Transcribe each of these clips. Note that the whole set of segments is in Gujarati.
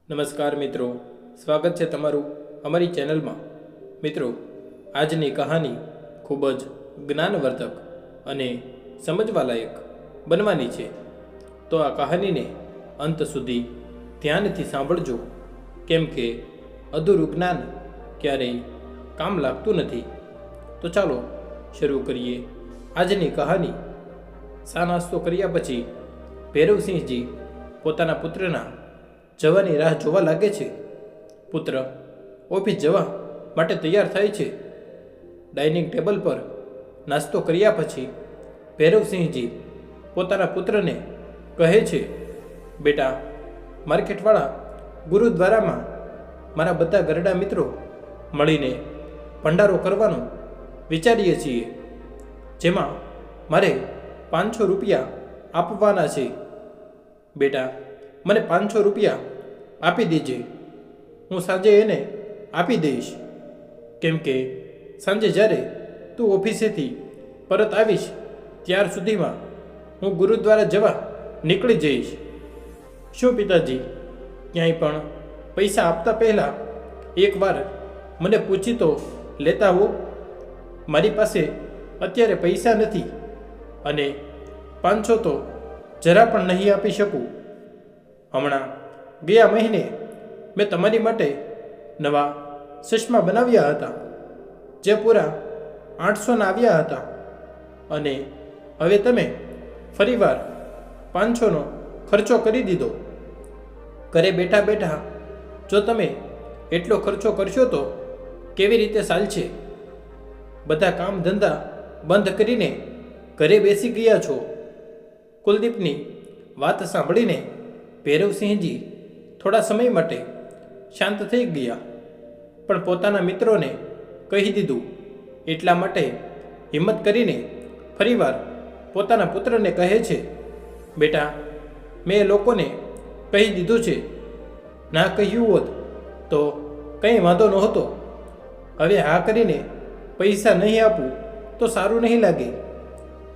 નમસ્કાર મિત્રો, સ્વાગત છે તમારું અમારી ચેનલમાં। મિત્રો, આજની કહાની ખૂબ જ જ્ઞાનવર્ધક અને સમજવાલાયક બનવાની છે, તો આ કહાનીને અંત સુધી ધ્યાનથી સાંભળજો, કેમ કે અધૂરું જ્ઞાન ક્યારેય કામ લાગતું નથી। તો ચાલો શરૂ કરીએ આજની કહાની। સા નાસ્તો કર્યા પછી ભૈરવસિંહજી પોતાના પુત્રના જવાની રાહ જોવા લાગે છે। પુત્ર ઓફિસ જવા માટે તૈયાર થાય છે। ડાઇનિંગ ટેબલ પર નાસ્તો કર્યા પછી ભૈરવસિંહજી પોતાના પુત્રને કહે છે, બેટા, માર્કેટવાળા ગુરુદ્વારામાં મારા બધા ગરડા મિત્રો મળીને ભંડારો કરવાનો વિચારીએ છીએ, જેમાં મારે 500 રૂપિયા આપવાના છે। બેટા, મને 500 રૂપિયા આપી દેજે, હું સાંજે એને આપી દઈશ, કેમ કે સાંજે જ્યારે તું ઓફિસેથી પરત આવીશ ત્યાર સુધીમાં હું ગુરુદ્વારા જવા નીકળી જઈશ। શું પિતાજી, ક્યાંય પણ પૈસા આપતા પહેલાં એકવાર મને પૂછી તો લેતા હો? મારી પાસે અત્યારે પૈસા નથી અને 500 તો જરા પણ નહીં આપી શકું। હમણાં ગયા મહિને મેં તમારી માટે નવા ચશ્મા બનાવ્યા હતા, જે પૂરા 800ના આવ્યા હતા, અને હવે તમે ફરીવાર 500નો ખર્ચો કરી દીધો। ઘરે બેઠા બેઠા જો તમે એટલો ખર્ચો કરશો તો કેવી રીતે ચાલશે? બધા કામ ધંધા બંધ કરીને ઘરે બેસી ગયા છો। કુલદીપની વાત સાંભળીને ભૈરવસિંહજી થોડા સમય માટે શાંત થઈ ગયા, પણ પોતાના મિત્રોને કહી દીધું એટલા માટે હિંમત કરીને ફરીવાર પોતાના પુત્રને કહે છે, બેટા, મેં લોકોને કહી દીધું છે, ના કહ્યું હોત તો કંઈ વાંધો નહોતો। હવે હા કરીને પૈસા નહીં આપું તો સારું નહીં લાગે।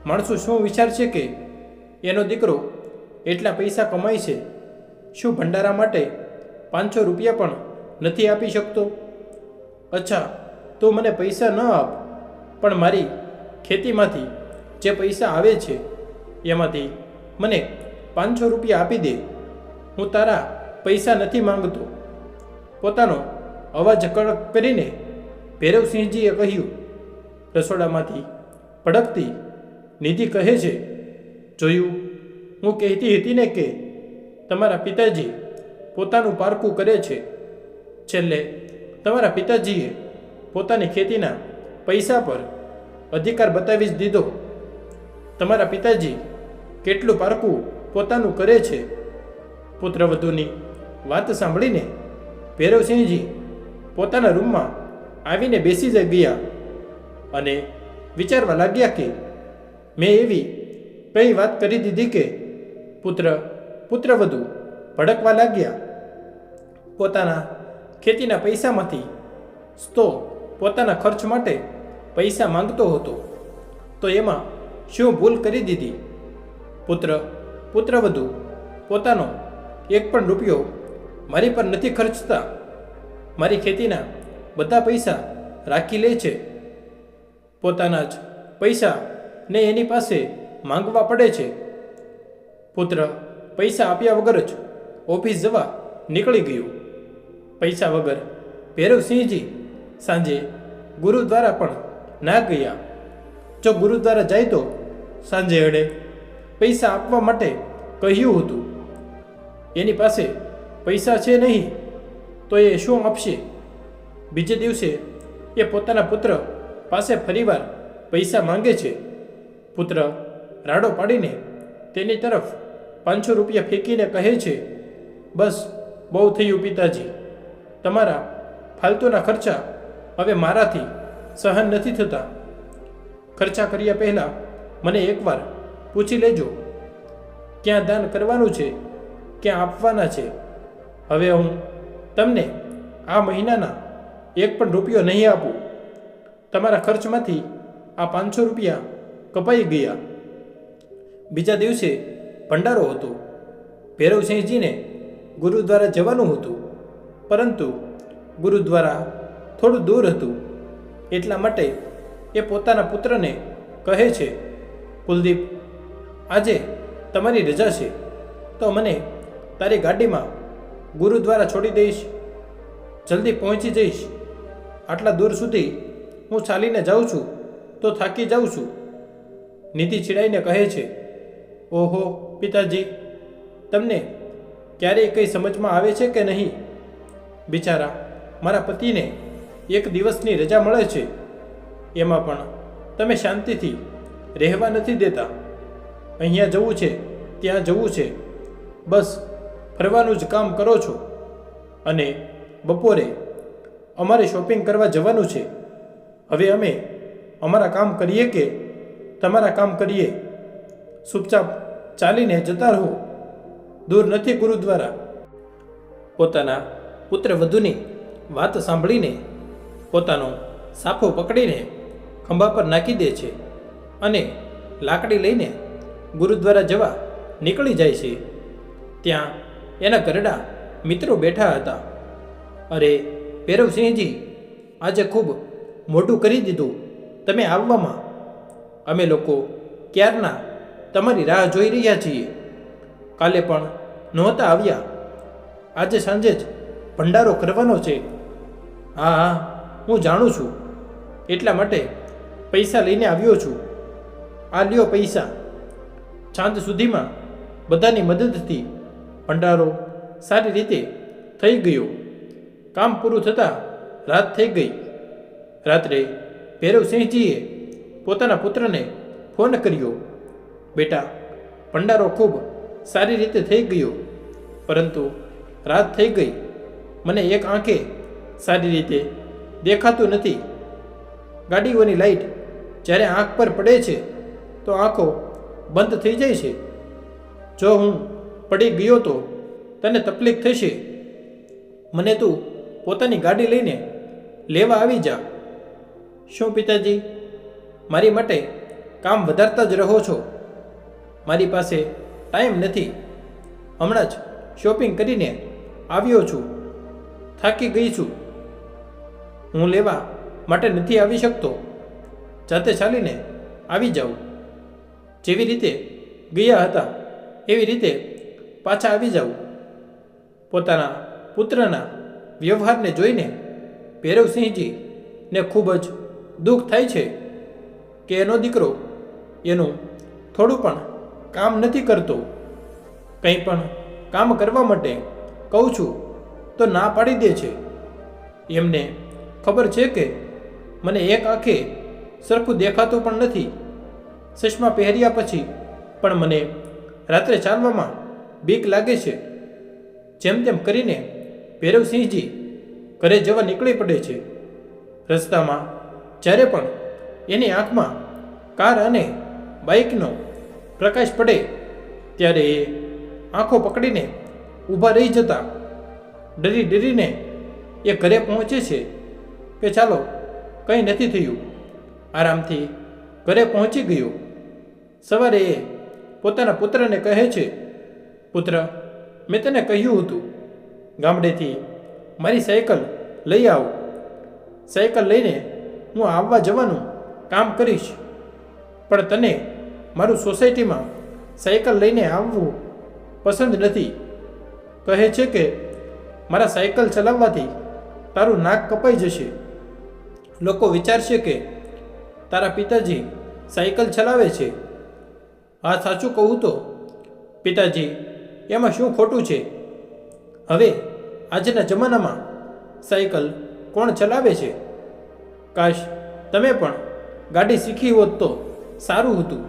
માણસો શું વિચારશે કે એનો દીકરો એટલા પૈસા કમાય છે, શું ભંડારા માટે 500 રૂપિયા પણ નથી આપી શકતો? અચ્છા, તો મને પૈસા ન આપ, પણ મારી ખેતીમાંથી જે પૈસા આવે છે એમાંથી મને 500 રૂપિયા આપી દે। હું તારા પૈસા નથી માંગતો। પોતાનો અવાજ કડક કરીને ભૈરવસિંહજીએ કહ્યું। રસોડામાંથી ભડકતી નિધિ કહે છે, જોયું, હું કહેતી હતી ને કે તમારા પિતાજી પોતાનું પારકું કરે છે। છેલ્લે તમારા પિતાજીએ પોતાની ખેતીના પૈસા પર અધિકાર બતાવી જ દીધો। તમારા પિતાજી કેટલું પારકું પોતાનું કરે છે? પુત્રવધૂની વાત સાંભળીને ભૈરવસિંહજી પોતાના રૂમમાં આવીને બેસી ગયા અને વિચારવા લાગ્યા કે મેં એવી કઈ વાત કરી દીધી કે પુત્રવધુ ભડકવા લાગ્યા। પોતાના ખેતીના પૈસામાંથી તો પોતાના ખર્ચ માટે પૈસા માંગતો હતો, તો એમાં શું ભૂલ કરી દીધી? પુત્રવધુ પોતાનો એક પણ રૂપિયો મારી પર નથી ખર્ચતા, મારી ખેતીના બધા પૈસા રાખી લે છે। પોતાના જ પૈસા ને એની પાસે માંગવા પડે છે। પુત્ર પૈસા આપ્યા વગર જ ઓફિસ જવા નીકળી ગયો। પૈસા વગર ભૈરવસિંહજી સાંજે ગુરુદ્વારા પણ ના ગયા। જો ગુરુદ્વારા જાય તો સાંજે એણે પૈસા આપવા માટે કહ્યું હતું, એની પાસે પૈસા છે નહીં તો એ શું આપશે? બીજે દિવસે એ પોતાના પુત્ર પાસે ફરીવાર પૈસા માંગે છે। પુત્ર રાડો પાડીને તેની તરફ 500 રૂપિયા ફેંકીને કહે છે, બસ, બહુ થયું પિતાજી, તમારા ફાલતુના ખર્ચા હવે મારાથી સહન નથી થતા। ખર્ચા કર્યા પહેલાં મને એકવાર પૂછી લેજો, ક્યાં દાન કરવાનું છે, ક્યાં આપવાના છે। હવે હું તમને આ મહિનાના એક પણ રૂપિયો નહીં આપું। તમારા ખર્ચમાંથી આ 500 રૂપિયા કપાઈ ગયા। બીજા દિવસે ભંડારો હતો। ભૈરવસિંહજીને ગુરુદ્વારા જવાનું હતું, પરંતુ ગુરુદ્વારા થોડું દૂર હતું. એટલા માટે એ પોતાના પુત્રને કહે છે, કુલદીપ, આજે તમારી રજા છે તો મને તારી ગાડીમાં ગુરુદ્વારા છોડી દઈશ? જલ્દી પહોંચી જઈશ. આટલા દૂર સુધી હું ચાલીને જાઉં છું તો થાકી જાઉં છું. નિધિ ચીડાઈને કહે છે, ઓહો પિતાજી, તમને ક્યારેય કંઈ સમજમાં આવે છે કે નહીં? બિચારા મારા પતિને એક દિવસની રજા મળે છે, એમાં પણ તમે શાંતિથી રહેવા નથી દેતા. અહીંયા જવું છે, ત્યાં જવું છે, બસ ફરવાનું જ કામ કરો છો. અને બપોરે અમારે શોપિંગ કરવા જવાનું છે. હવે અમે અમારા કામ કરીએ કે તમારા કામ કરીએ? ચૂપચાપ ચાલીને જતા રહો. દૂર નથી ગુરુદ્વારા. પોતાના પુત્ર વધુની વાત સાંભળીને પોતાનો સાફો પકડીને ખંભા પર નાખી દે છે અને લાકડી લઈને ગુરુદ્વારા જવા નીકળી જાય છે. ત્યાં એના ઘરડા મિત્રો બેઠા હતા. અરે ભૈરવસિંહજી, આજે ખૂબ મોટું કરી દીધું તમે આવવામાં. અમે લોકો ક્યારના તમારી રાહ જોઈ રહ્યા છીએ. કાલે પણ નહોતા આવ્યા. આજે સાંજે જ ભંડારો કરવાનો છે. હા હા, હું જાણું છું. એટલા માટે પૈસા લઈને આવ્યો છું. આ લ્યો પૈસા. સાંજ સુધીમાં બધાની મદદથી ભંડારો સારી રીતે થઈ ગયો. કામ પૂરું થતાં રાત થઈ ગઈ. રાત્રે ભૈરવસિંહજીએ પોતાના પુત્રને ફોન કર્યો, બેટા, ભંડારો ખૂબ સારી રીતે થઈ ગયો, પરંતુ રાત થઈ ગઈ. મને એક આંખે સારી રીતે દેખાતું નથી. ગાડીઓની લાઈટ જ્યારે આંખ પર પડે છે તો આંખો બંધ થઈ જાય છે. જો હું પડી ગયો તો તને તકલીફ થશે. મને તું પોતાની ગાડી લઈને લેવા આવી જા. શું પિતાજી, મારી માટે કામ વધારતા જ રહો છો? મારી પાસે ટાઈમ નથી. હમણાં જ શોપિંગ કરીને આવ્યો છું. થાકી ગઈ છું. હું લેવા માટે નથી આવી શકતો. જાતે ચાલીને આવી જાઉં. જેવી રીતે ગયા હતા એવી રીતે પાછા આવી જાઉં. પોતાના પુત્રના વ્યવહારને જોઈને ભૈરવસિંહજીને ખૂબ જ દુઃખ થાય છે કે એનો દીકરો એનું થોડું પણ કામ નથી કરતો. કંઈ પણ કામ કરવા માટે કહું છું તો ના પાડી દે છે. એમને ખબર છે કે મને એક આંખે સરખું દેખાતું પણ નથી. ચશ્મા પહેર્યા પછી પણ મને રાત્રે ચાલવામાં બીક લાગે છે. જેમ તેમ કરીને ભૈરવસિંહજી ઘરે જવા નીકળી પડે છે. રસ્તામાં જ્યારે પણ એની આંખમાં કાર અને બાઇકનો પ્રકાશ પડે ત્યારે એ આંખો પકડીને ઊભા રહી જતા ડરી ડરીને એ ઘરે પહોંચે છે કે ચાલો કંઈ નથી થયું. આરામથી ઘરે પહોંચી ગયો. સવારે એ પોતાના પુત્રને કહે છે, પુત્ર, મેં તને કહ્યું હતું ગામડેથી મારી સાયકલ લઈ આવ. સાયકલ લઈને હું આવવા જવાનું કામ કરીશ, પણ તને મારું સોસાયટીમાં સાયકલ લઈને આવવું પસંદ નથી. કહે છે કે મારા સાયકલ ચલાવવાથી તારું નાક કપાઈ જશે. લોકો વિચારશે કે તારા પિતાજી સાયકલ ચલાવે છે. હા, સાચું કહું તો પિતાજી, એમાં શું ખોટું છે? હવે આજના જમાનામાં સાયકલ કોણ ચલાવે છે? કાશ તમે પણ ગાડી શીખી હોત તો સારું હતું.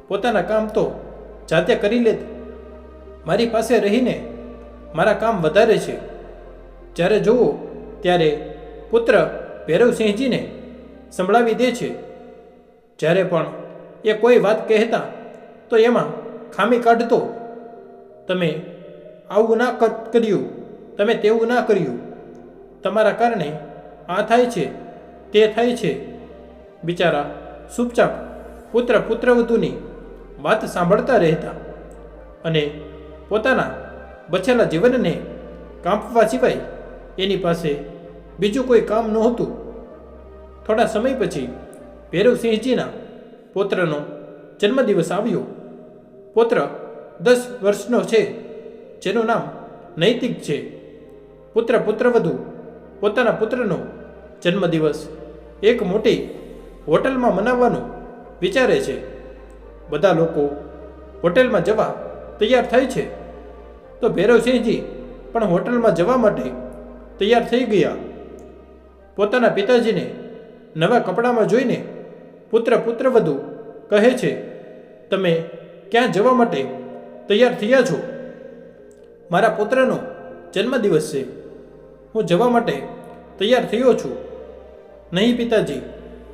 પોતાના કામ તો જાતે કરી લેત. મારી પાસે રહીને મારા કામ વધારે છે. જ્યારે જુઓ ત્યારે પુત્ર ભૈરવસિંહજીને સંભળાવી દે છે. જ્યારે પણ એ કોઈ વાત કહેતા તો એમાં ખામી કાઢતો. તમે આવું ના કર્યું, તમે તેવું ના કર્યું, તમારા કારણે આ થાય છે, તે થાય છે. બિચારા ચૂપચાપ પુત્રવધૂની વાત સાંભળતા રહેતા અને પોતાના બચેલા જીવનને કાંપવા સિવાય એની પાસે બીજું કોઈ કામ નહોતું. થોડા સમય પછી ભૈરવસિંહજીના પૌત્રનો જન્મદિવસ આવ્યો. પૌત્ર 10 વર્ષનો છે, જેનું નામ નૈતિક છે. પુત્રવધુ પોતાના પુત્રનો જન્મદિવસ એક મોટી હોટલમાં મનાવવાનું વિચારે છે. બધા લોકો હોટેલમાં જવા તૈયાર થાય છે, તો ભૈરવસિંહજી પણ હોટલમાં જવા માટે તૈયાર થઈ ગયા. પોતાના પિતાજીને નવા કપડામાં જોઈને પુત્રવધુ કહે છે, તમે ક્યાં જવા માટે તૈયાર થયા છો? મારા પુત્રનો જન્મદિવસ છે, હું જવા માટે તૈયાર થયો છું. નહીં પિતાજી,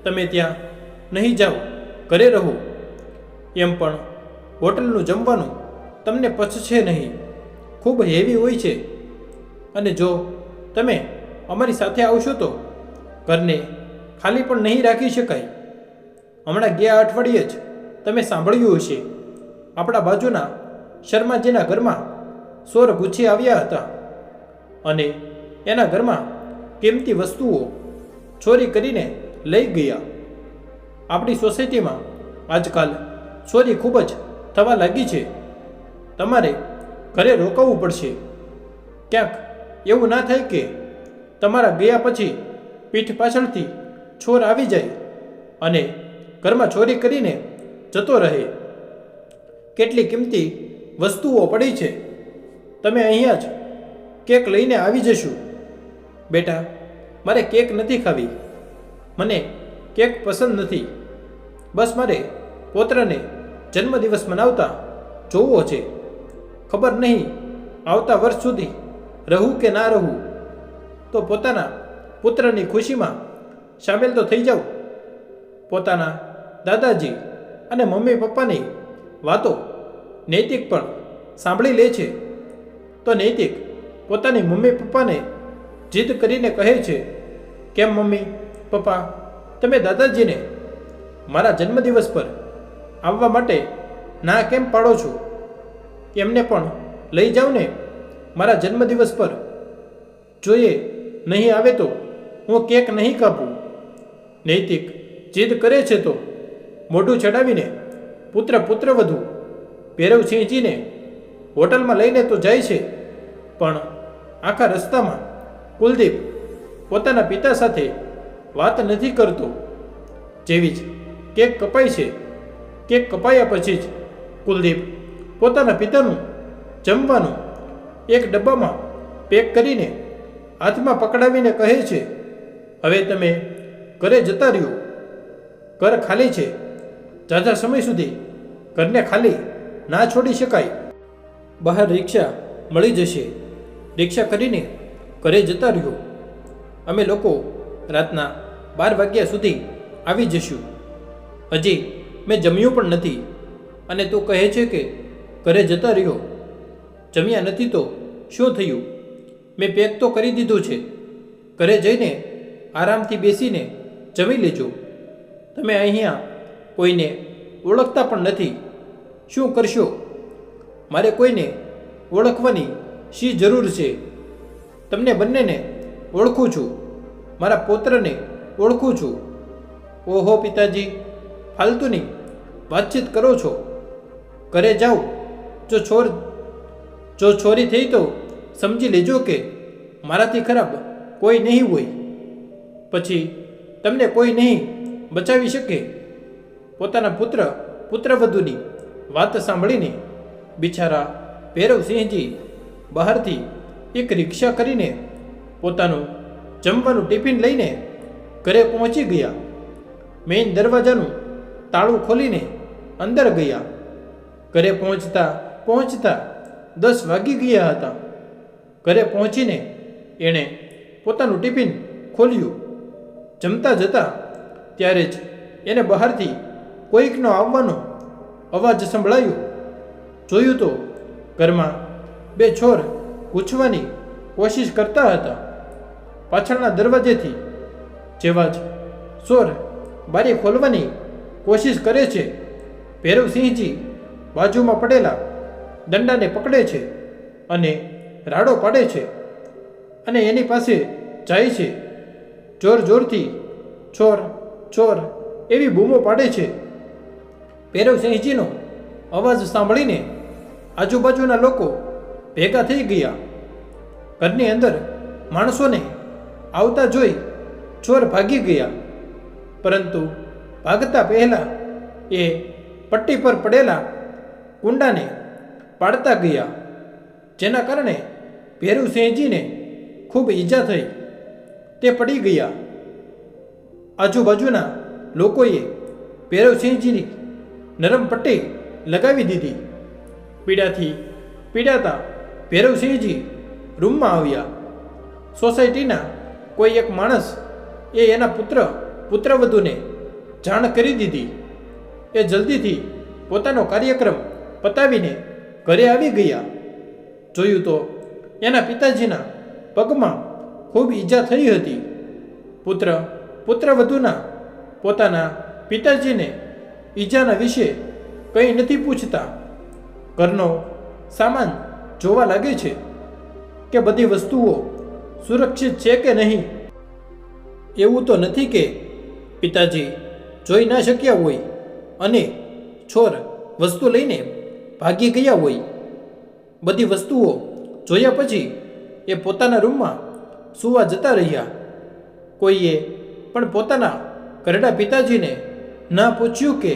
તમે ત્યાં નહીં જાઓ, ઘરે રહો. એમ પણ હોટલનું જમવાનું તમને પચશે નહીં, ખૂબ હેવી હોય છે. અને જો તમે અમારી સાથે આવશો તો ઘરને ખાલી પણ નહીં રાખી શકાય. હમણાં ગયા અઠવાડિયે જ તમે સાંભળ્યું હશે, આપણા બાજુના શર્માજીના ઘરમાં ચોર ઘૂસી આવ્યા હતા અને એના ઘરમાં કિંમતી વસ્તુઓ ચોરી કરીને લઈ ગયા. આપણી સોસાયટીમાં આજકાલ ચોરી ખૂબ જ થવા લાગી છે. તમારે ઘરે રોકાવું પડશે. ક્યાંક એવું ના થાય કે તમારા ગયા પછી પીઠ પાછળથી ચોર આવી જાય અને ઘરમાં ચોરી કરીને જતો રહે. કેટલી કિંમતી વસ્તુઓ પડી છે, તમે અહીંયા જ કેક લઈને આવી જશું. બેટા, મારે કેક નથી ખાવી, મને કેક પસંદ નથી. બસ મારે પૌત્રને જન્મદિવસ મનાવતા જોવો છે. ખબર નહીં આવતા વર્ષ સુધી રહું કે ના રહું, તો પોતાના પુત્રની ખુશીમાં સામેલ તો થઈ જાઉં. પોતાના દાદાજી અને મમ્મી પપ્પાની વાતો નૈતિક પણ સાંભળી લે છે. તો નૈતિક પોતાની મમ્મી પપ્પાને જીદ કરીને કહે છે, કેમ મમ્મી પપ્પા, તમે દાદાજીને મારા જન્મદિવસ પર આવવા માટે ના કેમ પાડો છો? એમને પણ લઈ જાઓ ને મારા જન્મદિવસ પર. જોઈએ નહીં આવે તો હું કેક નહીં કાપું. નૈતિક જીદ કરે છે તો મોઢું ચડાવીને પુત્રવધુ ભૈરવસિંહજીને હોટલમાં લઈને તો જાય છે, પણ આખા રસ્તામાં કુલદીપ પોતાના પિતા સાથે વાત નથી કરતો. જેવી જ કેક કપાય છે, કેક કપાયા પછી જ કુલદીપ પોતાના પિતાનું જમવાનું એક ડબ્બામાં પેક કરીને હાથમાં પકડાવીને કહે છે, હવે તમે ઘરે જતા રહ્યો. ઘર ખાલી છે, ઝાઝા સમય સુધી ઘરને ખાલી ના છોડી શકાય. બહાર રિક્ષા મળી જશે, રિક્ષા કરીને ઘરે જતા રહ્યો. અમે લોકો રાતના 12 વાગ્યા સુધી આવી જશું. હજી મેં જમ્યું પણ નથી અને તું કહે છે કે ઘરે જતા રહ્યો. જમ્યા નથી તો શું થયું? મેં પેક તો કરી દીધું છે. ઘરે જઈને આરામથી બેસીને જમી લેજો. તમે અહીંયા કોઈને ઓળખતા પણ નથી, શું કરશો? મારે કોઈને ઓળખવાની શી જરૂર છે? તમને બંનેને ઓળખું છું, મારા પૌત્રને ઓળખું છું. ઓહો પિતાજી, ફાલતુની વાતચીત કરો છો. ઘરે જાઓ. જો ચોરી થઈ તો સમજી લેજો કે મારાથી ખરાબ કોઈ નહીં હોય. પછી તમને કોઈ નહીં બચાવી શકે. પોતાના પુત્રવધુની વાત સાંભળીને બિચારા ભૈરવસિંહજી બહારથી એક રિક્ષા કરીને પોતાનું જમવાનું ટિફિન લઈને ઘરે પહોંચી ગયા. મેઇન દરવાજાનું તાળું ખોલીને અંદર ગયા. ઘરે પહોંચતા 10 વાગી ગયા હતા. ઘરે પહોંચીને એણે પોતાનું ટિફિન ખોલ્યું. જમતા જતા ત્યારે જ એને બહારથી કોઈકનો આવવાનો અવાજ સંભળાયો. જોયું તો ઘરમાં 2 ચોર ઘૂસવાની કોશિશ કરતા હતા. પાછળના દરવાજેથી જેવા જ ચોર બારી ખોલવાની કોશિશ કરે છે, ભૈરવસિંહજી બાજુમાં પડેલા દંડાને પકડે છે અને રાડો પાડે છે અને એની પાસે જાય છે. જોર જોરથી ચોર ચોર એવી બૂમો પાડે છે. ભૈરવસિંહજીનો અવાજ સાંભળીને આજુબાજુના લોકો ભેગા થઈ ગયા. ઘરની અંદર માણસોને આવતા જોઈ ચોર ભાગી ગયા, પરંતુ ભાગતા પહેલા એ પટ્ટી પર પડેલા કુંડાને પાડતા ગયા, જેના કારણે ભૈરવસિંહજીને ખૂબ ઈજા થઈ. તે પડી ગયા. આજુબાજુના લોકોએ ભૈરવસિંહજીની નરમ પટ્ટી લગાવી દીધી. પીડાથી પીડાતા ભૈરવસિંહજી રૂમમાં આવ્યા. સોસાયટીના કોઈ એક માણસ એના પુત્રવધૂને જાણ કરી દીધી. એ જલ્દીથી પોતાનો કાર્યક્રમ પતાવીને ઘરે આવી ગયા. જોયું તો એના પિતાજીના પગમાં ખૂબ ઈજા થઈ હતી. પુત્રવધૂના પોતાના પિતાજીને ઈજાના વિશે કંઈ નથી પૂછતા. ઘરનો સામાન જોવા લાગે છે કે બધી વસ્તુઓ સુરક્ષિત છે કે નહીં. એવું તો નથી કે પિતાજી જોઈ ના શક્યા હોય અને ચોર વસ્તુ લઈને ભાગી ગયા હોય. બધી વસ્તુઓ જોયા પછી એ પોતાના રૂમમાં સૂવા જતા રહ્યા. કોઈએ પણ પોતાના ઘરડા પિતાજીને ના પૂછ્યું કે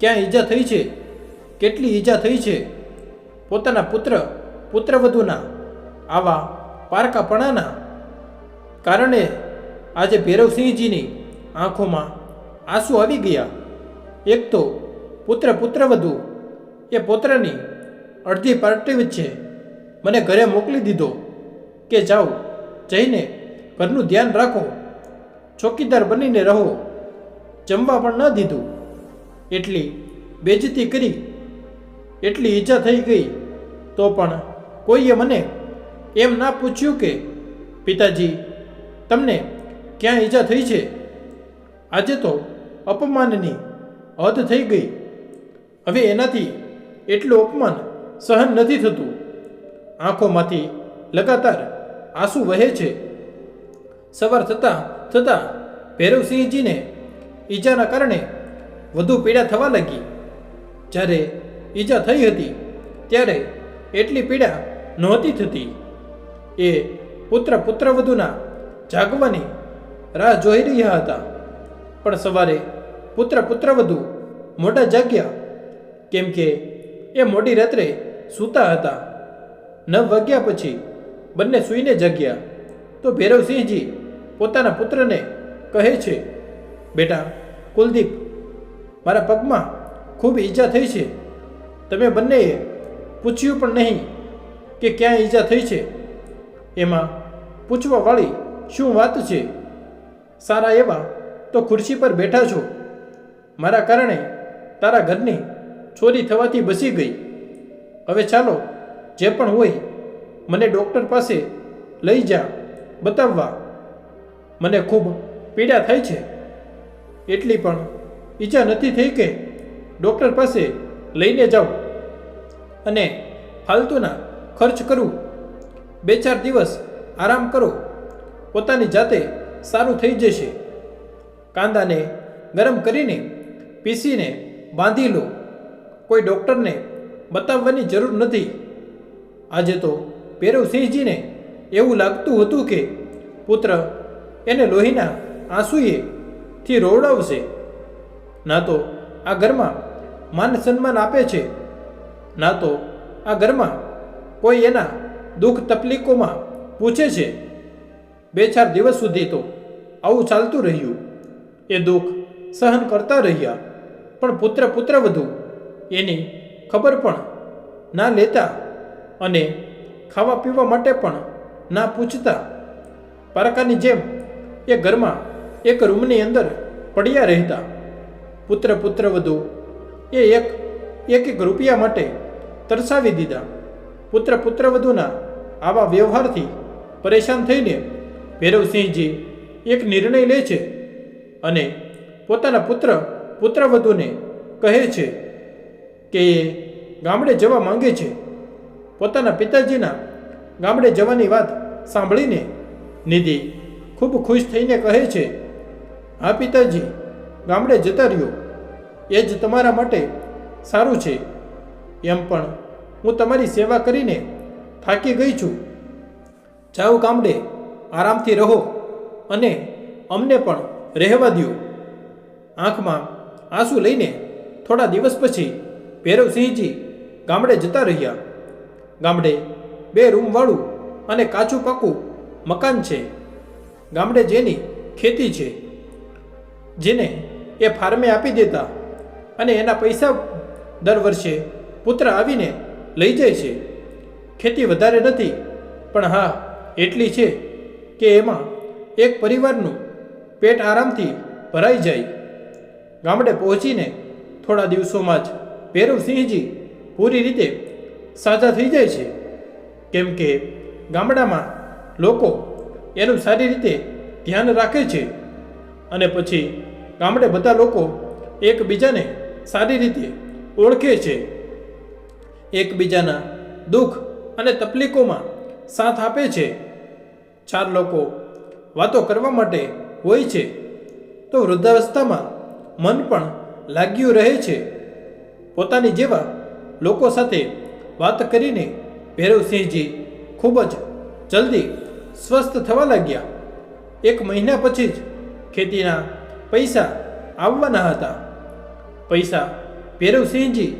ક્યાં ઈજા થઈ છે, કેટલી ઈજા થઈ છે. પોતાના પુત્રવધૂના આવા પારકાપણાના કારણે આજે ભૈરવસિંહજીની આંખોમાં આંસુ આવી ગયા. એક તો પુત્રવધુ એ પુત્રની અડધી પાર્ટી વચ્ચે મને ઘરે મોકલી દીધો કે જાઓ, જઈને ઘરનું ધ્યાન રાખો, ચોકીદાર બનીને રહો. જમવા પણ ન દીધું. એટલી બેઇજ્જતી કરી, એટલી ઈજા થઈ ગઈ, તો પણ કોઈએ મને એમ ના પૂછ્યું કે પિતાજી તમને ક્યાં ઈજા થઈ છે. આજે તો અપમાનની હદ થઈ ગઈ. હવે એનાથી એટલું અપમાન સહન નથી થતું. આંખોમાંથી લગાતાર આંસુ વહે છે. સવાર થતાં થતાં ભૈરવસિંહજીને ઈજાના કારણે વધુ પીડા થવા લાગી. જ્યારે ઈજા થઈ હતી ત્યારે એટલી પીડા નહોતી થતી. એ પુત્રવધૂના જાગવાની રાહ જોઈ રહ્યા હતા. પણ સવારે પુત્રવધુ મોડા જાગ્યા, કેમ કે એ મોડી રાત્રે સૂતા હતા. 9 વાગ્યા પછી બંને સૂઈને જાગ્યા તો ભૈરવસિંહજી પોતાના પુત્રને કહે છે, બેટા કુલદીપ, મારા પગમાં ખૂબ ઈજા થઈ છે. તમે બંનેએ પૂછ્યું પણ નહીં કે ક્યાં ઈજા થઈ છે. એમાં પૂછવાવાળી શું વાત છે? સારા એવા તો ખુરશી પર બેઠા છો. મારા કારણે તારા ઘરની ચોરી થવાથી બચી ગઈ. હવે ચાલો, જે પણ હોય મને ડૉક્ટર પાસે લઈ જા બતાવવા. મને ખૂબ પીડા થાય છે. એટલી પણ ઈજા નથી થઈ કે ડૉક્ટર પાસે લઈને જાઉં અને ફાલતુના ખર્ચ કરું. 2-4 દિવસ આરામ કરો, પોતાની જાતે સારું થઈ જશે. કાંદાને ગરમ કરીને પીસીને બાંધી લો. કોઈ ડૉક્ટરને બતાવવાની જરૂર નથી. આજે તો ભૈરવસિંહજીને એવું લાગતું હતું કે પુત્ર એને લોહીના આંસુએથી રોવડાવશે. ના તો આ ઘરમાં માન સન્માન આપે છે, ના તો આ ઘરમાં કોઈ એના દુઃખ તકલીફોમાં પૂછે છે. 2-4 દિવસ સુધી તો આવું ચાલતું રહ્યું. એ દુઃખ સહન કરતા રહ્યા. પણ પુત્રવધુ એની ખબર પણ ના લેતા અને ખાવા પીવા માટે પણ ના પૂછતા. પારકાની જેમ એ ઘરમાં એક રૂમની અંદર પડ્યા રહેતા. પુત્રવધુ એ એક રૂપિયા માટે તરસાવી દીધા. પુત્રવધુના આવા વ્યવહારથી પરેશાન થઈને ભૈરવસિંહજી એક નિર્ણય લે છે અને પોતાના પુત્રવધુને કહે છે કે એ ગામડે જવા માંગે છે. પોતાના પિતાજીના ગામડે જવાની વાત સાંભળીને નિધિ ખૂબ ખુશ થઈને કહે છે, હા પિતાજી, ગામડે જતા રહ્યો એ જ તમારા માટે સારું છે. એમ પણ હું તમારી સેવા કરીને થાકી ગઈ છું. જાઓ ગામડે આરામથી રહો અને અમને પણ રહેવા દો. આંખમાં આંસુ લઈને થોડા દિવસ પછી ભૈરવસિંહજી ગામડે જતા રહ્યા. ગામડે 2 રૂમવાળું અને કાચું પાકું મકાન છે. ગામડે જેની ખેતી છે, જેને એ ફાર્મે આપી દેતા અને એના પૈસા દર વર્ષે પુત્ર આવીને લઈ જાય છે. ખેતી વધારે નથી, પણ હા એટલી છે કે એમાં એક પરિવારનું પેટ આરામથી ભરાઈ જાય. ગામડે પહોંચીને થોડા દિવસોમાં જ ભૈરવસિંહજી પૂરી રીતે સાજા થઈ જાય છે, કેમ કે ગામડામાં લોકો એનું સારી રીતે ધ્યાન રાખે છે. અને પછી ગામડે બધા લોકો એકબીજાને સારી રીતે ઓળખે છે, એકબીજાના દુઃખ અને તકલીફોમાં સાથ આપે છે. 4 લોકો વાતો કરવા માટે હોય છે તો વૃદ્ધાવસ્થામાં મન પણ લાગ્યું રહે છે. પોતાની જેવા લોકો સાથે વાત કરીને ભૈરવસિંહજી ખૂબ જ જલ્દી સ્વસ્થ થવા લાગ્યા. 1 મહિના પછી જ ખેતીના પૈસા આવવાના હતા. પૈસા ભૈરવસિંહજી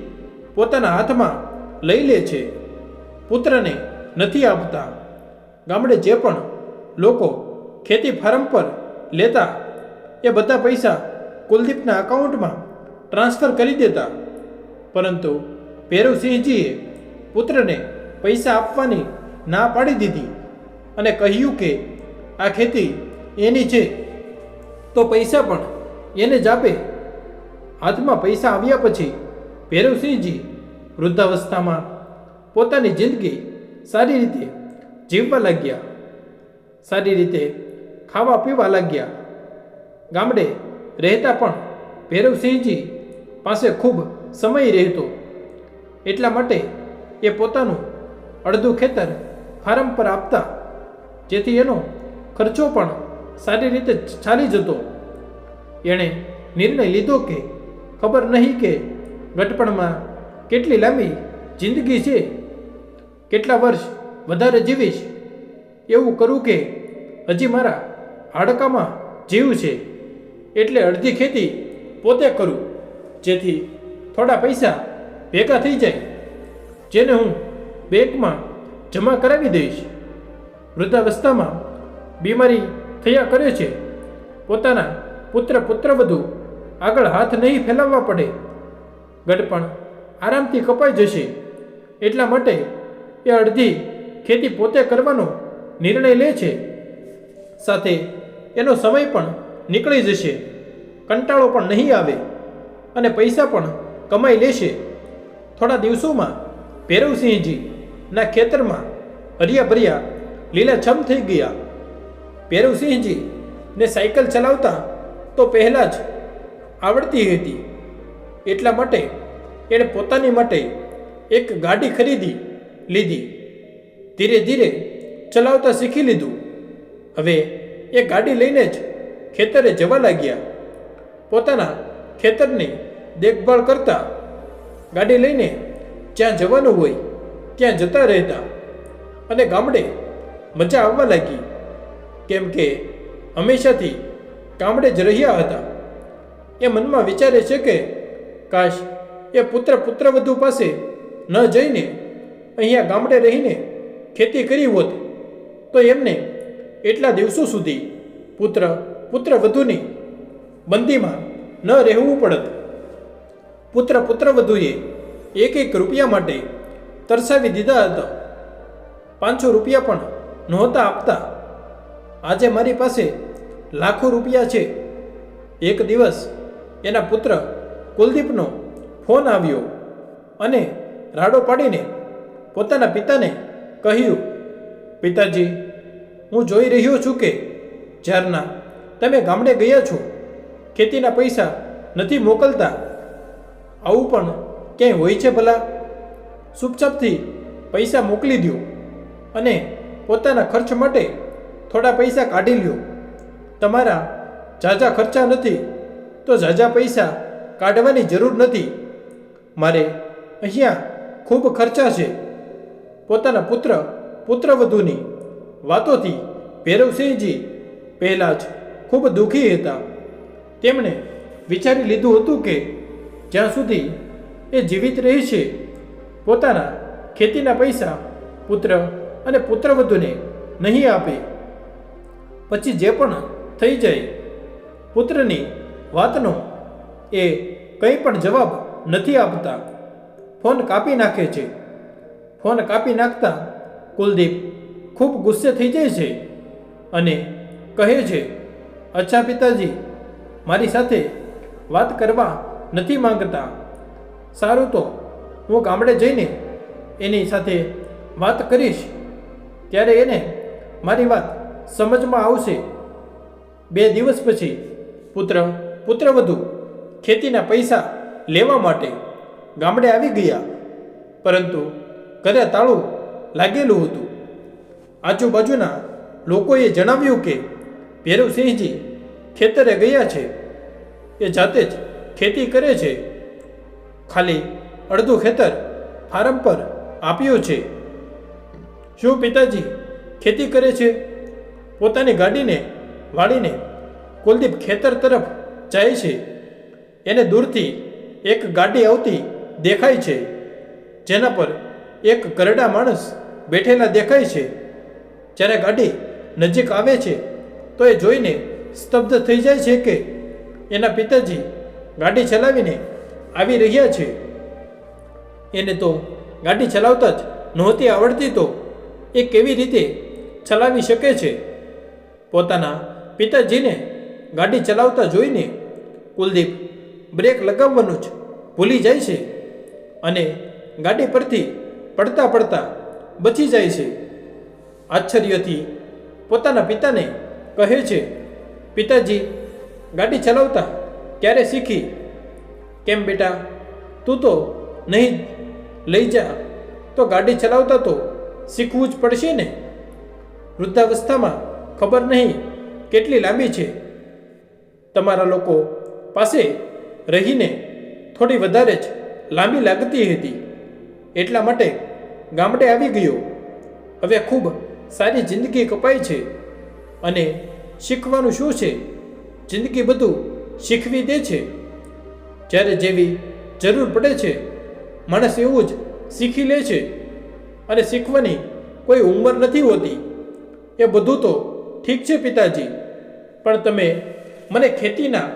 પોતાના હાથમાં લઈ લે છે, પુત્રને નથી આપતા. ગામડે જે પણ લોકો ખેતી ફાર્મ પર લેતા એ બધા પૈસા કુલદીપના એકાઉન્ટમાં ટ્રાન્સફર કરી દેતા. પરંતુ ભૈરવસિંહજીએ પુત્રને પૈસા આપવાની ના પાડી દીધી અને કહ્યું કે આ ખેતી એની છે તો પૈસા પણ એને જ આપે. હાથમાં પૈસા આવ્યા પછી ભૈરવસિંહજી વૃદ્ધાવસ્થામાં પોતાની જિંદગી સારી રીતે જીવવા લાગ્યા, સારી રીતે ખાવા પીવા લાગ્યા. ગામડે રહેતા પણ ભૈરવસિંહજી પાસે ખૂબ સમય રહેતો, એટલા માટે એ પોતાનું અડધું ખેતર ફાર્મ પર આપતા, જેથી એનો ખર્ચો પણ સારી રીતે ચાલી જતો. એણે નિર્ણય લીધો કે ખબર નહીં કે ગટપણમાં કેટલી લાંબી જિંદગી છે, કેટલા વર્ષ વધારે જીવીશ. એવું કરું કે હજી મારા હાડકામાં જીવ છે, એટલે અડધી ખેતી પોતે કરું, જેથી થોડા પૈસા ભેગા થઈ જાય, જેને હું બેંકમાં જમા કરાવી દઈશ. વૃદ્ધાવસ્થામાં બીમારી થયા કરે છે, પોતાના પુત્રવધુ આગળ હાથ નહીં ફેલાવવા પડે. ગટપણ આરામથી કપાઈ જશે, એટલા માટે એ અડધી ખેતી પોતે કરવાનો નિર્ણય લે છે. સાથે એનો સમય પણ નીકળી જશે, કંટાળો પણ નહીં આવે અને પૈસા પણ કમાઈ લેશે. થોડા દિવસોમાં ભૈરવસિંહજીના ખેતરમાં હરિયા ભર્યા લીલાછમ થઈ ગયા. ભૈરવસિંહજીને સાયકલ ચલાવતા તો પહેલાં જ આવડતી હતી, એટલા માટે એણે પોતાની માટે એક ગાડી ખરીદી લીધી. ધીરે ધીરે ચલાવતા શીખી લીધું. હવે એ ગાડી લઈને જ ખેતરે જવા લાગ્યા. પોતાના ખેતરની દેખભાળ કરતા ગાડી લઈને જ્યાં જવાનું હોય ત્યાં જતા રહેતા અને ગામડે મજા આવવા લાગી, કેમ કે હંમેશાથી ગામડે જ રહ્યા હતા. એ મનમાં વિચારે છે કે કાશ એ પુત્રવધુ પાસે ન જઈને અહીંયા ગામડે રહીને ખેતી કરી હોત તો એમને એટલા દિવસો સુધી પુત્રવધુની બંદીમાં ન રહેવું પડત. પુત્રવધુએ 1 રૂપિયા માટે તરસાવી દીધા હતા. 500 રૂપિયા પણ નહોતા આપતા. આજે મારી પાસે લાખો રૂપિયા છે. એક દિવસ એના પુત્ર કુલદીપનો ફોન આવ્યો અને રાડો પાડીને પોતાના પિતાને કહ્યું, પિતાજી, હું જોઈ રહ્યો છું કે જ્યારના તમે ગામડે ગયા છો ખેતીના પૈસા નથી મોકલતા. આવું પણ ક્યાંય હોય છે ભલા? ચૂપચાપથી પૈસા મોકલી દો અને પોતાના ખર્ચ માટે થોડા પૈસા કાઢી લ્યો. તમારા ઝાઝા ખર્ચા નથી તો ઝાઝા પૈસા કાઢવાની જરૂર નથી. મારે અહીંયા ખૂબ ખર્ચા છે. પોતાના પુત્રવધૂની વાતોથી ભૈરવસિંહજી પહેલાં જ ખૂબ દુઃખી હતા. તેમણે વિચારી લીધું હતું કે જ્યાં સુધી એ જીવિત રહેશે પોતાના ખેતીના પૈસા પુત્ર અને પુત્રવધૂને નહીં આપે. પછી જે પણ થઈ જાય પુત્રની વાતનો એ કંઈ પણ જવાબ નથી આપતા. ફોન કાપી નાખે છે. ફોન કાપી નાખતા કુલદીપ ખૂબ ગુસ્સે થઈ જાય છે અને કહે છે, અચ્છા પિતાજી, મારી સાથે વાત કરવા નથી માંગતા. સારું, તો હું ગામડે જઈને એની સાથે વાત કરીશ, ત્યારે એને મારી વાત સમજમાં આવશે. 2 દિવસ પછી પુત્રવધુ ખેતીના પૈસા લેવા માટે ગામડે આવી ગયા, પરંતુ ઘરે તાળું લાગેલું હતું. આજુબાજુના લોકોએ જણાવ્યું કે ભૈરવસિંહજી ખેતરે ગયા છે. એ જાતે જ ખેતી કરે છે. ખાલી અડધું ખેતર ફાર્મ પર આપ્યું છે. શું પિતાજી ખેતી કરે છે? પોતાની ગાડીને વાળીને કુલદીપ ખેતર તરફ જાય છે. એને દૂરથી એક ગાડી આવતી દેખાય છે, જેના પર એક ઘરડા માણસ બેઠેલા દેખાય છે. જ્યારે ગાડી નજીક આવે છે તો એ જોઈને સ્તબ્ધ થઈ જાય છે કે એના પિતાજી ગાડી ચલાવીને આવી રહ્યા છે. એને તો ગાડી ચલાવતા જ નહોતી આવડતી, તો એ કેવી રીતે ચલાવી શકે છે? પોતાના પિતાજીને ગાડી ચલાવતા જોઈને કુલદીપ બ્રેક લગાવવાનું જ ભૂલી જાય છે અને ગાડી પરથી પડતા પડતા બચી જાય છે. આશ્ચર્યથી પોતાના પિતાને કહે છે, પિતાજી, ગાડી ચલાવતા ક્યારે શીખી? કેમ બેટા, તું તો નહીં લઈ જા તો ગાડી ચલાવતા તો શીખવું જ પડશે ને. વૃદ્ધાવસ્થામાં ખબર નહીં કેટલી લાંબી છે. તમારા લોકો પાસે રહીને થોડી વધારે જ લાંબી લાગતી હતી, એટલા માટે ગામડે આવી ગયો. હવે ખૂબ સારી જિંદગી કપાઈ છે અને શીખવાનું શું છે? જિંદગી બધું શીખવી દે છે. જ્યારે જેવી જરૂર પડે છે માણસ એવું જ શીખી લે છે અને શીખવાની કોઈ ઉંમર નથી હોતી. એ બધું તો ઠીક છે પિતાજી, પણ તમે મને ખેતીના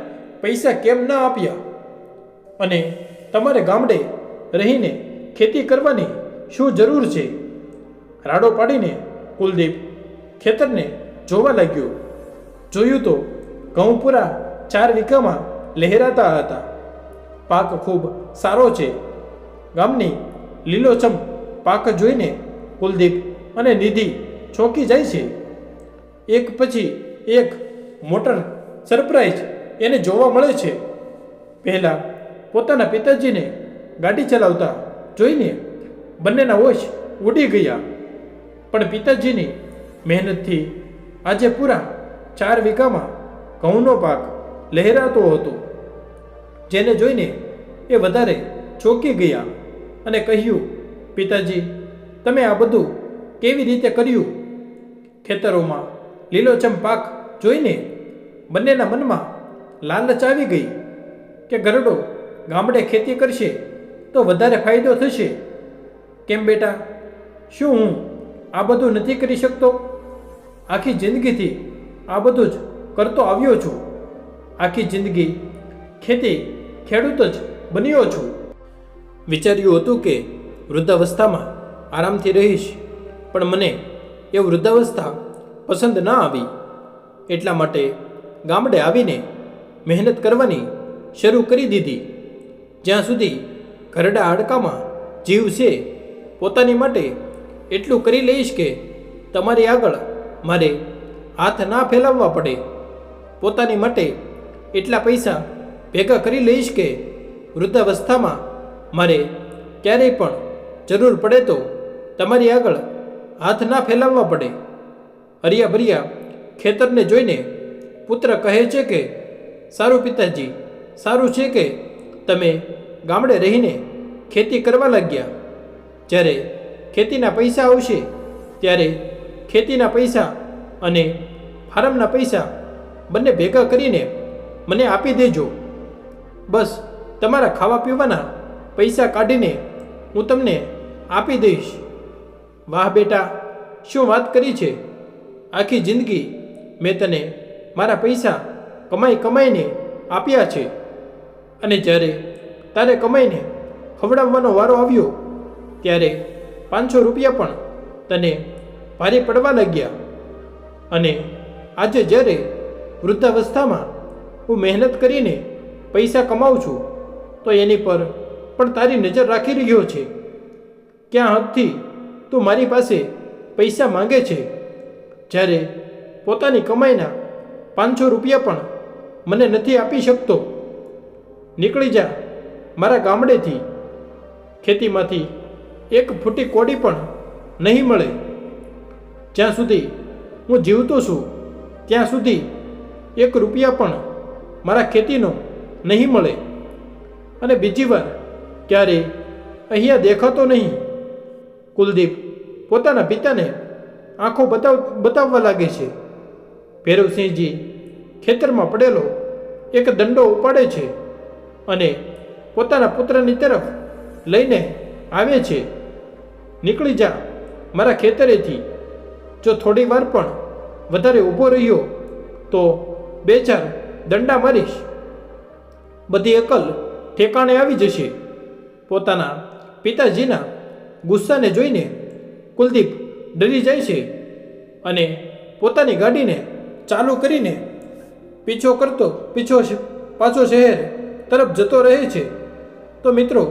પૈસા કેમ ના આપ્યા? અને તમારે ગામડે રહીને ખેતી કરવાની શું જરૂર છે? રાડો પાડીને કુલદીપ ખેતરને જોવા લાગ્યો. જોયું તો ઘઉં પૂરા 4 વીઘામાં લહેરાતા હતા. પાક ખૂબ સારો છે. ગામની લીલોછમ પાક જોઈને કુલદીપ અને નિધિ ચોંકી જાય છે. એક પછી એક મોટર સરપ્રાઈઝ એને જોવા મળે છે. પહેલાં પોતાના પિતાજીને ગાડી ચલાવતા જોઈને બંનેના હોશ ઉડી ગયા, પણ પિતાજીની મહેનતથી આજે પૂરા 4 વીઘામાં ઘઉંનો પાક લહેરાતો હતો, જેને જોઈને એ વધારે ચોંકી ગયા અને કહ્યું, પિતાજી, તમે આ બધું કેવી રીતે કર્યું? ખેતરોમાં લીલોછમ પાક જોઈને બંનેના મનમાં લાલચ આવી ગઈ કે ગરડો ગામડે ખેતી કરશે તો વધારે ફાયદો થશે. કેમ બેટા, શું હું આ બધું નથી કરી શકતો? આખી જિંદગીથી આ બધું જ કરતો આવ્યો છું. આખી જિંદગી ખેડૂત જ બન્યો છું. વિચાર્યું હતું કે વૃદ્ધાવસ્થામાં આરામથી રહીશ, પણ મને એ વૃદ્ધાવસ્થા પસંદ ના આવી. એટલા માટે ગામડે આવીને મહેનત કરવાની શરૂ કરી દીધી. જ્યાં સુધી ઘરડા હાડકામાં જીવ છે, પોતાની માટે એટલું કરી લઈશ કે તમારી આગળ મારે હાથ ના ફેલાવવા પડે. પોતાની માટે એટલા પૈસા ભેગા કરી લઈશ કે વૃદ્ધાવસ્થામાં મારે ક્યારેય પણ જરૂર પડે તો તમારી આગળ હાથ ના ફેલાવવા પડે. હરિયા ભર્યા ખેતરને જોઈને પુત્ર કહે છે કે, સારું પિતાજી, સારું છે કે તમે ગામડે રહીને ખેતી કરવા લાગ્યા. જ્યારે ખેતીના પૈસા આવશે ત્યારે ખેતીના પૈસા અને ફાર્મના પૈસા બંને ભેગા કરીને મને આપી દેજો. બસ તમારા ખાવા પીવાના પૈસા કાઢીને હું તમને આપી દઈશ. વાહ બેટા, શું વાત કરી છે! આખી જિંદગી મેં તને મારા પૈસા કમાઈને આપ્યા છે, અને જ્યારે તારે કમાઈને ખવડાવવાનો વારો આવ્યો ત્યારે 500 રૂપિયા પણ તને ભારે પડવા લાગ્યા. અને આજે જ્યારે વૃદ્ધાવસ્થામાં હું મહેનત કરીને પૈસા કમાઉં છું તો એની પર પણ તારી નજર રાખી રહ્યો છે. ક્યાં હદથી તું મારી પાસે પૈસા માંગે છે, જ્યારે પોતાની કમાઈના 500 રૂપિયા પણ મને નથી આપી શકતો. નીકળી જા મારા ગામડેથી. ખેતીમાંથી એક ફૂટી કોડી પણ નહીં મળે. જ્યાં સુધી હું જીવતો છું ત્યાં સુધી 1 રૂપિયા પણ મારા ખેતીનો નહીં મળે. અને બીજી વાર ક્યારેય અહીંયા દેખાતો નહીં. કુલદીપ પોતાના પિતાને આંખો બતાવવા લાગે છે. ભૈરવસિંહજી ખેતરમાં પડેલો એક દંડો ઉપાડે છે અને પોતાના પુત્રની તરફ લઈને આવે છે. નીકળી જા મારા ખેતરેથી. જો થોડી વાર પણ વધારે ઊભો રહ્યો તો 2-4 દંડા મારીશ. બધી અકલ ઠેકાણે આવી જશે. પોતાના પિતાજીના ગુસ્સાને જોઈને કુલદીપ ડરી જાય છે અને પોતાની ગાડીને ચાલુ કરીને પાછો શહેર તરફ જતો રહે છે. તો મિત્રો,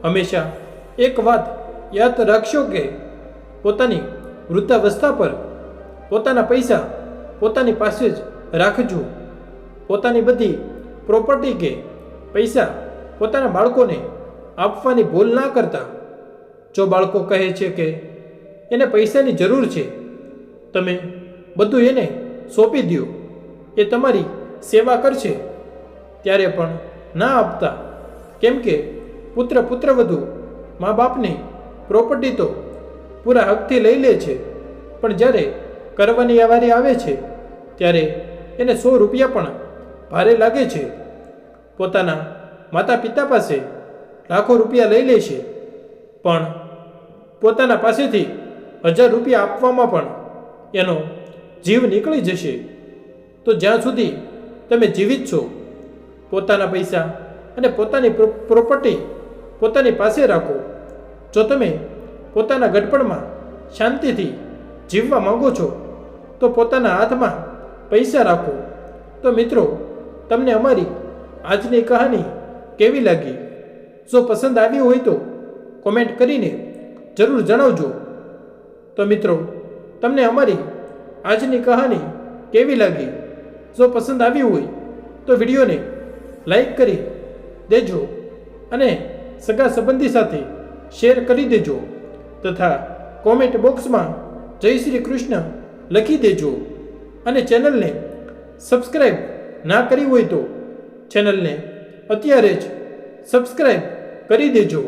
હંમેશા એક વાત યાદ રાખશો કે પોતાની વૃદ્ધાવસ્થા પર પોતાના પૈસા પોતાની પાસે જ રાખજો. પોતાની બધી પ્રોપર્ટી કે પૈસા પોતાના બાળકોને આપવાની ભૂલ ના કરતા. જો બાળકો કહે છે કે એને પૈસાની જરૂર છે, તમે બધું એને સોંપી દો, એ તમારી સેવા કરશે, ત્યારે પણ ના આપતા. કેમ કે પુત્રવધુ મા બાપની પ્રોપર્ટી તો પૂરા હકથી લઈ લે છે, પણ જ્યારે કરવાની વારી આવે છે ત્યારે એને 100 રૂપિયા પણ ભારે લાગે છે. પોતાના માતા પિતા પાસે લાખો રૂપિયા લઈ લે છે, પણ પોતાના પાસેથી 1000 રૂપિયા આપવામાં પણ એનો જીવ નીકળી જશે. તો જ્યાં સુધી તમે જીવિત છો, પોતાના પૈસા અને પોતાની પ્રોપર્ટી પોતાની પાસે રાખો. જો તમે પોતાના ગડપણમાં શાંતિથી જીવવા માંગો છો તો પોતાના હાથમાં પૈસા રાખો. તો મિત્રો, તમને અમારી આજની કહાની કેવી લાગી? જો પસંદ આવી હોય તો કોમેન્ટ કરીને જરૂર જણાવજો. તો મિત્રો, તમને અમારી આજની કહાની કેવી લાગી? જો પસંદ આવી હોય તો વિડીયોને લાઈક કરી દેજો અને સગા સંબંધી સાથે શેર કરી દેજો તથા કોમેન્ટ બોક્સમાં જય શ્રી કૃષ્ણ લખી દેજો. અને ચેનલને સબસ્ક્રાઈબ ના કરી હોય તો ચેનલને અત્યારે જ સબસ્ક્રાઈબ કરી દેજો.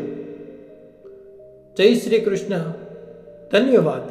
જય શ્રી કૃષ્ણ. ધન્યવાદ.